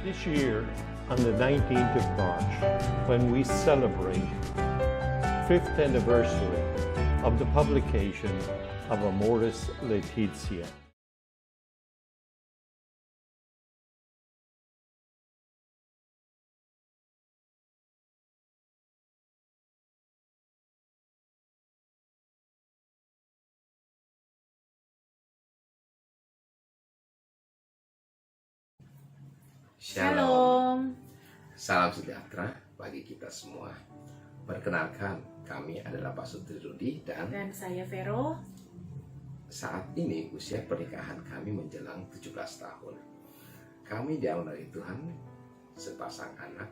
This year, on the 19th of March, when we celebrate 5th anniversary of the publication of Amoris Laetitia. Shalom. Salam sejahtera bagi kita semua. Perkenalkan, kami adalah Pak Sutri Rudi dan saya Vero. Saat ini usia pernikahan kami menjelang 17 tahun. Kami dianugerahkan dari Tuhan sepasang anak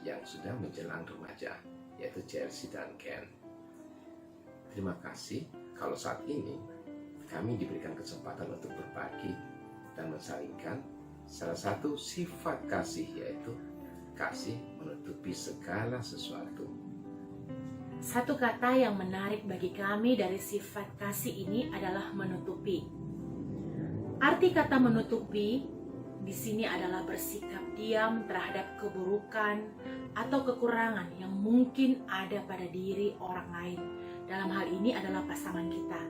yang sudah menjelang remaja, yaitu Chelsea dan Ken. Terima kasih kalau saat ini kami diberikan kesempatan untuk berbagi dan mensalingkan salah satu sifat kasih, yaitu kasih menutupi segala sesuatu. Satu kata yang menarik bagi kami dari sifat kasih ini adalah menutupi. Arti kata menutupi di sini adalah bersikap diam terhadap keburukan atau kekurangan yang mungkin ada pada diri orang lain. Dalam hal ini adalah pasangan kita.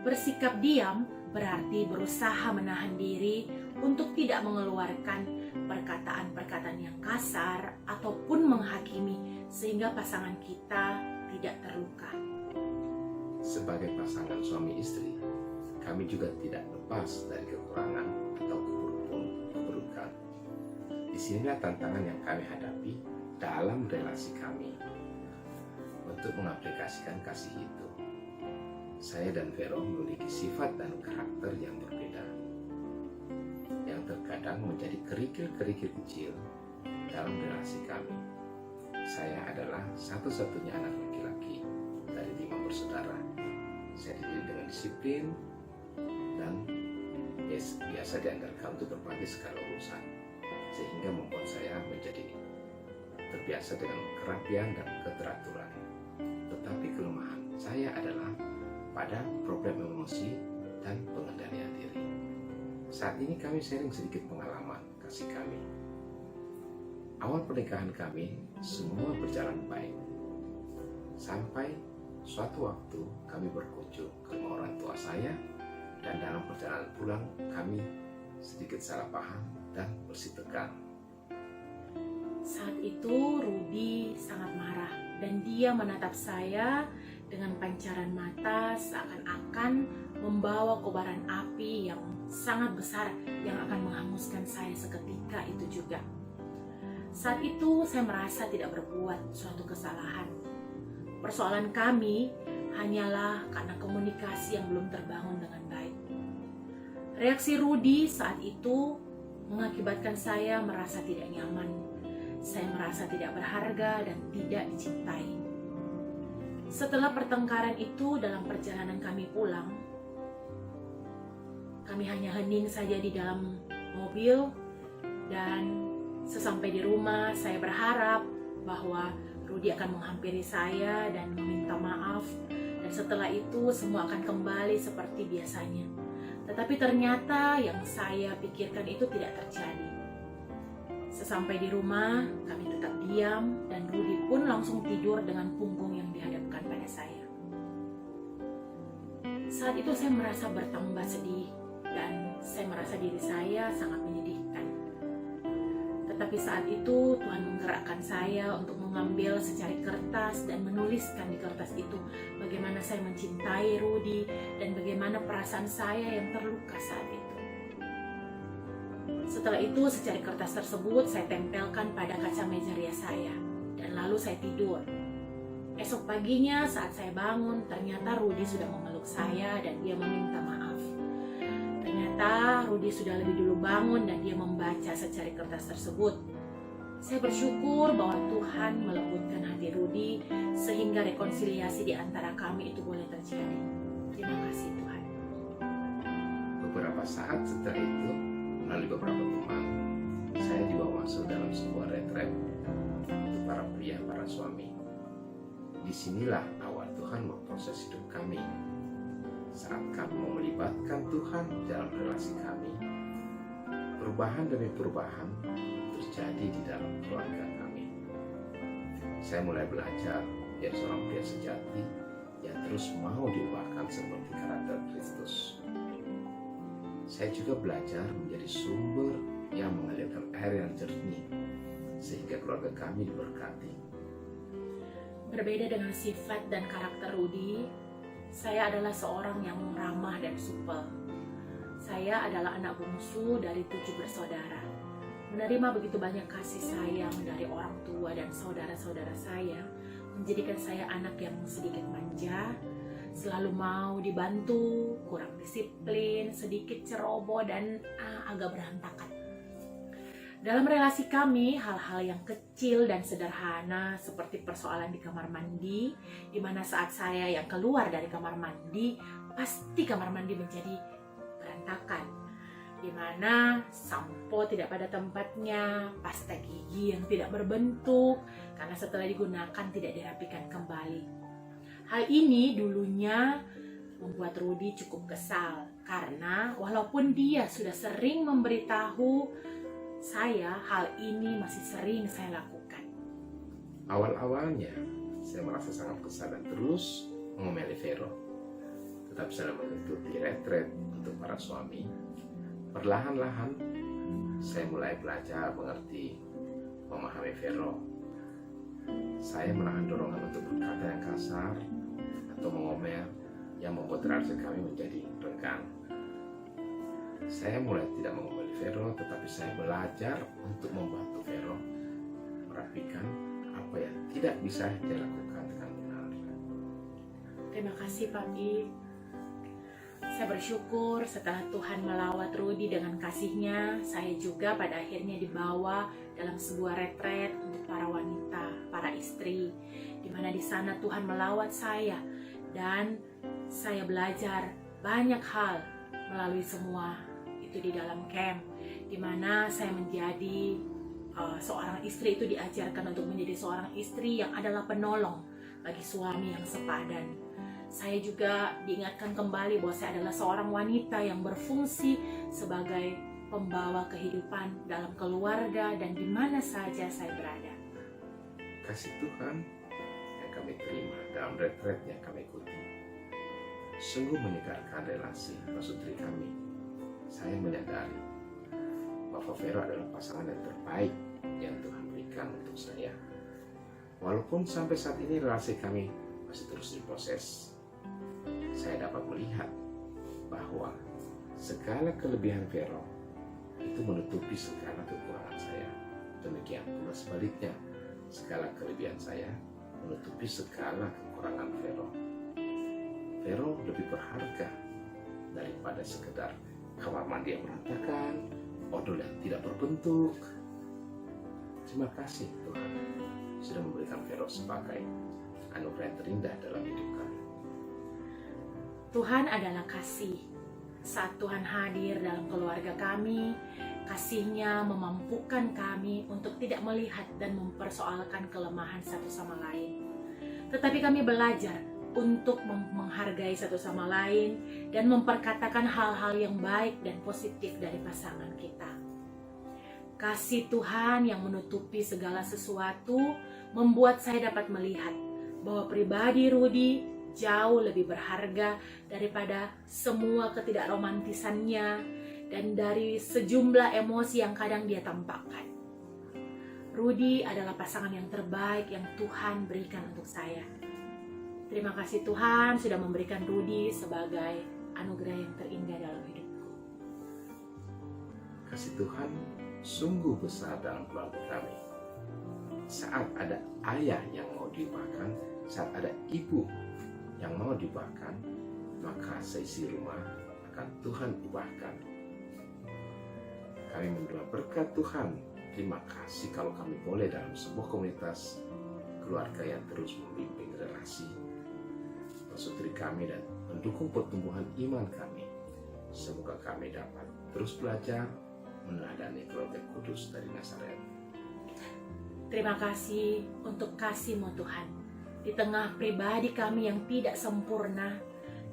Bersikap diam berarti berusaha menahan diri untuk tidak mengeluarkan perkataan-perkataan yang kasar ataupun menghakimi sehingga pasangan kita tidak terluka. Sebagai pasangan suami istri, kami juga tidak lepas dari kekurangan atau keburukan. Disinilah tantangan yang kami hadapi dalam relasi kami untuk mengaplikasikan kasih itu. Saya dan Vero memiliki sifat dan karakter yang berbeda, yang terkadang menjadi kerikil-kerikil kecil dalam relasi kami. Saya adalah satu-satunya anak laki-laki dari 5 bersaudara. Saya dididik dengan disiplin dan biasa diandalkan untuk berbagi segala urusan, sehingga membuat saya menjadi terbiasa dengan kerapian dan keteraturan. Tetapi kelemahan saya adalah pada problem emosi dan pengendalian diri. Saat ini kami sharing sedikit pengalaman kasih kami. Awal pernikahan kami semua berjalan baik. Sampai suatu waktu kami berkunjung ke rumah orang tua saya, dan dalam perjalanan pulang kami sedikit salah paham dan bersitegang. Saat itu Rudi sangat marah dan dia menatap saya dengan pancaran mata seakan-akan membawa kobaran api yang sangat besar yang akan menghanguskan saya seketika itu juga. Saat itu saya merasa tidak berbuat suatu kesalahan. Persoalan kami hanyalah karena komunikasi yang belum terbangun dengan baik. Reaksi Rudi saat itu mengakibatkan saya merasa tidak nyaman. Saya merasa tidak berharga dan tidak dicintai. Setelah pertengkaran itu, dalam perjalanan kami pulang, kami hanya hening saja di dalam mobil, dan sesampai di rumah saya berharap bahwa Rudi akan menghampiri saya dan meminta maaf, dan setelah itu semua akan kembali seperti biasanya. Tetapi ternyata yang saya pikirkan itu tidak terjadi. Sesampai di rumah, kami tetap diam dan Rudi pun langsung tidur dengan punggung yang dihadapkan pada saya. Saat itu saya merasa bertambah sedih dan saya merasa diri saya sangat menyedihkan. Tetapi saat itu Tuhan menggerakkan saya untuk mengambil secari kertas dan menuliskan di kertas itu bagaimana saya mencintai Rudi dan bagaimana perasaan saya yang terluka saat itu. Setelah itu secari kertas tersebut saya tempelkan pada kaca meja rias saya dan lalu saya tidur. Esok paginya saat saya bangun, ternyata Rudi sudah memeluk saya dan dia meminta maaf. Ternyata Rudi sudah lebih dulu bangun dan dia membaca secari kertas tersebut. Saya bersyukur bahwa Tuhan melembutkan hati Rudi sehingga rekonsiliasi di antara kami itu boleh terjadi. Terima kasih Tuhan. Beberapa saat setelah itu, melalui beberapa teman, saya dibawa masuk dalam sebuah retret untuk para pria, para suami. Disinilah awal Tuhan memproses hidup kami. Saat kami mau melibatkan Tuhan dalam relasi kami, perubahan demi perubahan terjadi di dalam keluarga kami. Saya mulai belajar menjadi seorang pria sejati yang terus mau diubahkan seperti karakter Kristus. Saya juga belajar menjadi sumber yang mengalirkan air yang jernih sehingga keluarga kami diberkati. Berbeda dengan sifat dan karakter Rudy, saya adalah seorang yang ramah dan supel. Saya adalah anak bungsu dari 7 bersaudara. Menerima begitu banyak kasih sayang dari orang tua dan saudara-saudara saya, menjadikan saya anak yang sedikit manja, selalu mau dibantu, kurang disiplin, sedikit ceroboh, dan agak berantakan. Dalam relasi kami, hal-hal yang kecil dan sederhana seperti persoalan di kamar mandi, di mana saat saya yang keluar dari kamar mandi, pasti kamar mandi menjadi berantakan. Di mana sampo tidak pada tempatnya, pasta gigi yang tidak berbentuk, karena setelah digunakan tidak dirapikan kembali. Hal ini dulunya membuat Rudy cukup kesal, karena walaupun dia sudah sering memberitahu saya, hal ini masih sering saya lakukan. Awal-awalnya, saya merasa sangat kesal dan terus mengomeli Vero. Tetapi setelah mengikuti retret untuk para suami, perlahan-lahan saya mulai belajar mengerti, memahami Vero. Saya menahan dorongan untuk berkata yang kasar atau mengomel yang membuat relasi kami menjadi renggang. Saya mulai tidak mengomeli Vero, tetapi saya belajar untuk membantu Vero merapikan apa yang tidak bisa dilakukan dengan benar. Terima kasih Papi. Saya bersyukur setelah Tuhan melawat Rudy dengan kasih-Nya, saya juga pada akhirnya dibawa dalam sebuah retret untuk para wanita, para istri, di mana di sana Tuhan melawat saya dan saya belajar banyak hal melalui semua itu di dalam camp, di mana saya menjadi seorang istri itu diajarkan untuk menjadi seorang istri yang adalah penolong bagi suami yang sepadan. Saya juga diingatkan kembali bahwa saya adalah seorang wanita yang berfungsi sebagai pembawa kehidupan dalam keluarga dan di mana saja saya berada. Kasih Tuhan yang kami terima dalam retret yang kami ikuti sungguh menyegarkan relasi pasutri kami. Saya menyadari bahwa Vero adalah pasangan yang terbaik yang Tuhan berikan untuk saya. Walaupun sampai saat ini relasi kami masih terus diproses, saya dapat melihat bahwa segala kelebihan Vero itu menutupi segala kekurangan saya. Demikian pula sebaliknya, segala kelebihan saya menutupi segala kekurangan Vero. Vero lebih berharga daripada sekedar kamar mandi yang berantakan, odol yang tidak berbentuk. Terima kasih Tuhan sudah memberikan Vero sebagai anugerah yang terindah dalam hidup kami. Tuhan adalah kasih. Saat Tuhan hadir dalam keluarga kami, kasih-Nya memampukan kami untuk tidak melihat dan mempersoalkan kelemahan satu sama lain. Tetapi kami belajar untuk menghargai satu sama lain dan memperkatakan hal-hal yang baik dan positif dari pasangan kita. Kasih Tuhan yang menutupi segala sesuatu membuat saya dapat melihat bahwa pribadi Rudy jauh lebih berharga daripada semua ketidakromantisannya dan dari sejumlah emosi yang kadang dia tampakkan. Rudy adalah pasangan yang terbaik yang Tuhan berikan untuk saya. Terima kasih Tuhan sudah memberikan Rudy sebagai anugerah yang terindah dalam hidupku. Kasih Tuhan sungguh besar dalam keluarga kami. Saat ada ayah yang mau diubahkan, saat ada ibu yang mau diubahkan, maka seisi rumah akan Tuhan ubahkan. Kami mendoa berkat Tuhan. Terima kasih kalau kami boleh dalam sebuah komunitas keluarga yang terus membimbing relasi pasutri kami dan mendukung pertumbuhan iman kami. Semoga kami dapat terus belajar meneladani keluarga kudus dari Nazaret. Terima kasih untuk kasih-Mu Tuhan. Di tengah pribadi kami yang tidak sempurna,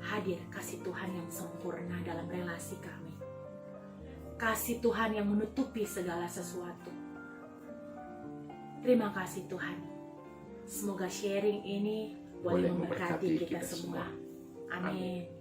hadir kasih Tuhan yang sempurna dalam relasi kami. kasih Tuhan yang menutupi segala sesuatu. Terima kasih Tuhan. Semoga sharing ini boleh memberkati kita semua. Amin.